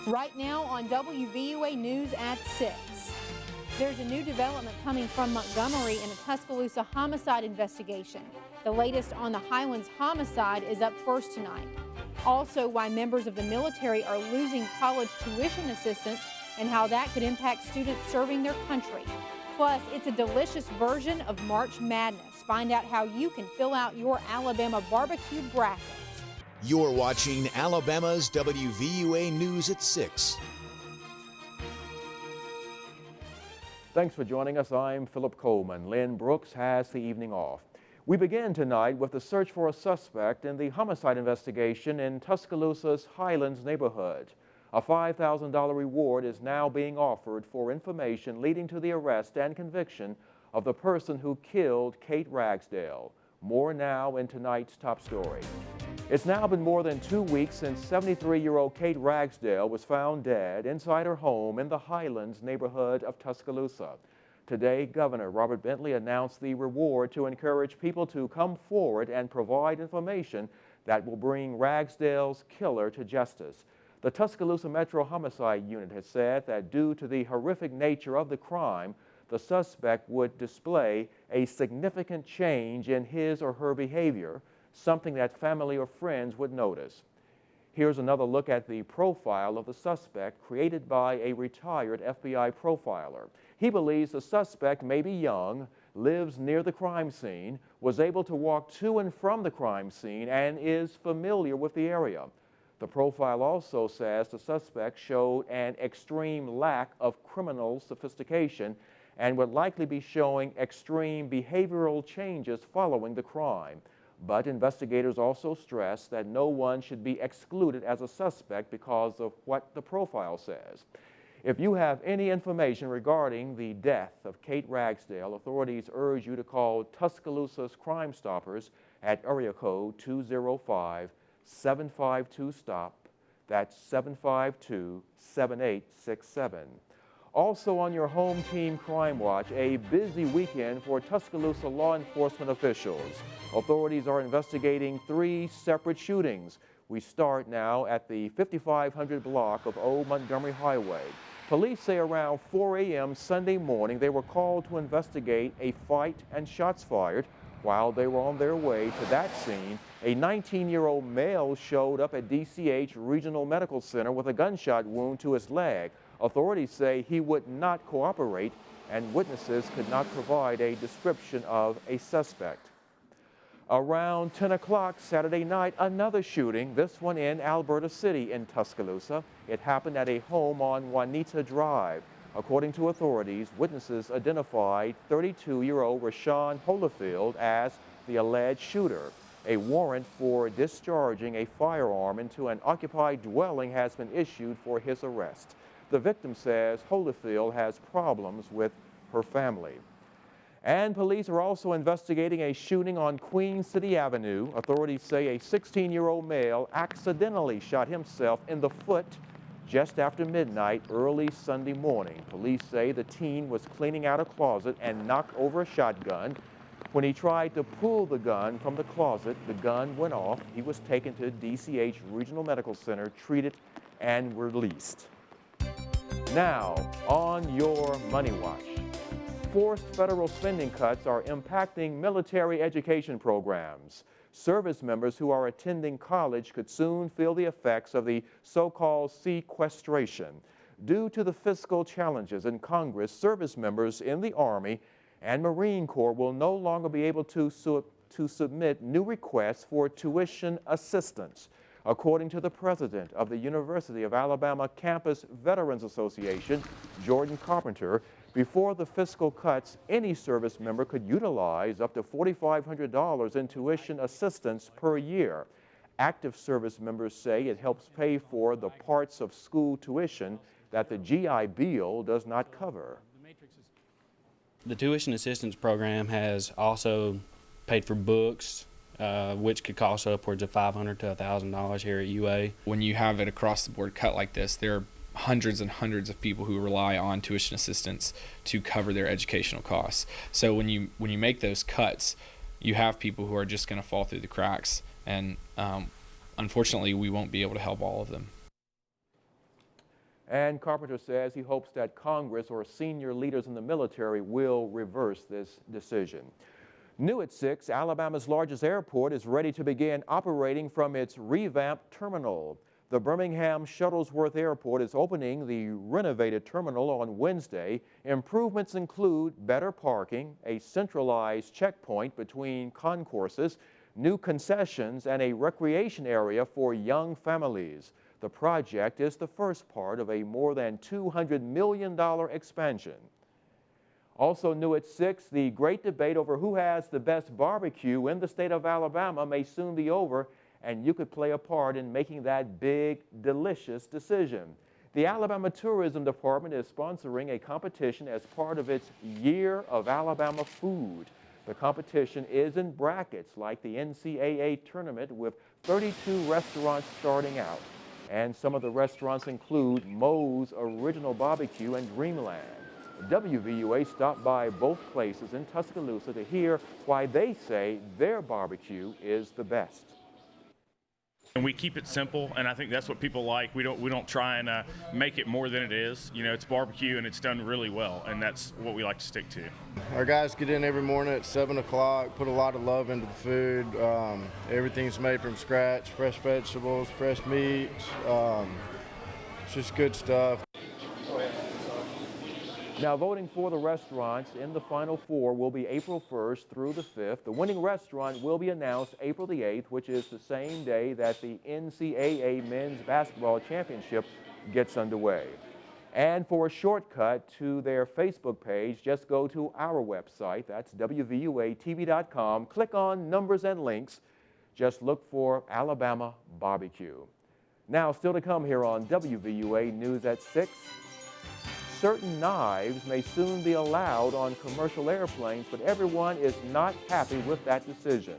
Right now on WVUA News at 6. There's a new development coming from Montgomery in a Tuscaloosa homicide investigation. The latest on the Highlands homicide is up first tonight. Also, why members of the military are losing college tuition assistance and how that could impact students serving their country. Plus, it's a delicious version of March Madness. Find out how you can fill out your Alabama barbecue bracket. You're watching Alabama's WVUA News at 6. Thanks for joining us. I'm Philip Coleman. Lynn Brooks has the evening off. We begin tonight with the search for a suspect in the homicide investigation in Tuscaloosa's Highlands neighborhood. A $5,000 reward is now being offered for information leading to the arrest and conviction of the person who killed Kate Ragsdale. More now in tonight's top story. It's now been more than 2 weeks since 73-year-old Kate Ragsdale was found dead inside her home in the Highlands neighborhood of Tuscaloosa. Today, Governor Robert Bentley announced the reward to encourage people to come forward and provide information that will bring Ragsdale's killer to justice. The Tuscaloosa Metro Homicide Unit has said that due to the horrific nature of the crime, the suspect would display a significant change in his or her behavior, something that family or friends would notice. Here's another look at the profile of the suspect created by a retired FBI profiler. He believes the suspect may be young, lives near the crime scene, was able to walk to and from the crime scene, and is familiar with the area. The profile also says the suspect showed an extreme lack of criminal sophistication and would likely be showing extreme behavioral changes following the crime. But investigators also stress that no one should be excluded as a suspect because of what the profile says. If you have any information regarding the death of Kate Ragsdale, authorities urge you to call Tuscaloosa's Crime Stoppers at area code 205-752-STOP. That's 752-7867. Also on your home team Crime Watch, a busy weekend for Tuscaloosa law enforcement officials. Authorities are investigating 3 separate shootings. We start now at the 5500 block of Old Montgomery Highway. Police say around 4 a.m. Sunday morning they were called to investigate a fight and shots fired. While they were on their way to that scene, a 19-year-old male showed up at DCH Regional Medical Center with a gunshot wound to his leg. Authorities say he would not cooperate, and witnesses could not provide a description of a suspect. Around 10 o'clock Saturday night, another shooting, this one in Alberta City in Tuscaloosa. It happened at a home on Juanita Drive. According to authorities, witnesses identified 32-year-old Rashawn Holyfield as the alleged shooter. A warrant for discharging a firearm into an occupied dwelling has been issued for his arrest. The victim says Holyfield has problems with her family. And police are also investigating a shooting on Queen City Avenue. Authorities say a 16-year-old male accidentally shot himself in the foot just after midnight early Sunday morning. Police say the teen was cleaning out a closet and knocked over a shotgun. When he tried to pull the gun from the closet, the gun went off. He was taken to DCH Regional Medical Center, treated, and released. Now, on your Money Watch. Forced federal spending cuts are impacting military education programs. Service members who are attending college could soon feel the effects of the so-called sequestration. Due to the fiscal challenges in Congress, service members in the Army and Marine Corps will no longer be able to submit new requests for tuition assistance. According to the president of the University of Alabama Campus Veterans Association, Jordan Carpenter, before the fiscal cuts, any service member could utilize up to $4,500 in tuition assistance per year. Active service members say it helps pay for the parts of school tuition that the GI Bill does not cover. The tuition assistance program has also paid for books, which could cost upwards of $500 to $1,000 here at UA. When you have it across the board cut like this, there are hundreds and hundreds of people who rely on tuition assistance to cover their educational costs. So when you make those cuts, you have people who are just going to fall through the cracks, and unfortunately we won't be able to help all of them. And Carpenter says he hopes that Congress or senior leaders in the military will reverse this decision. New at 6, Alabama's largest airport is ready to begin operating from its revamped terminal. The Birmingham Shuttlesworth Airport is opening the renovated terminal on Wednesday. Improvements include better parking, a centralized checkpoint between concourses, new concessions, and a recreation area for young families. The project is the first part of a more than $200 million expansion. Also new at 6, the great debate over who has the best barbecue in the state of Alabama may soon be over, and you could play a part in making that big, delicious decision. The Alabama Tourism Department is sponsoring a competition as part of its Year of Alabama Food. The competition is in brackets like the NCAA tournament, with 32 restaurants starting out. And some of the restaurants include Moe's Original Barbecue and Dreamland. WVUA stopped by both places in Tuscaloosa to hear why they say their barbecue is the best. And we keep it simple, and I think that's what people like. We don't try and make it more than it is. You know, it's barbecue and it's done really well, and that's what we like to stick to. Our guys get in every morning at 7 o'clock, put a lot of love into the food. Everything's made from scratch, fresh vegetables, fresh meats. It's just good stuff. Now, voting for the restaurants in the Final Four will be April 1st through the 5th. The winning restaurant will be announced April the 8th, which is the same day that the NCAA Men's Basketball Championship gets underway. And for a shortcut to their Facebook page, just go to our website. That's WVUATV.com. Click on Numbers and Links. Just look for Alabama Barbecue. Now, still to come here on WVUA News at 6. Certain knives may soon be allowed on commercial airplanes, but everyone is not happy with that decision.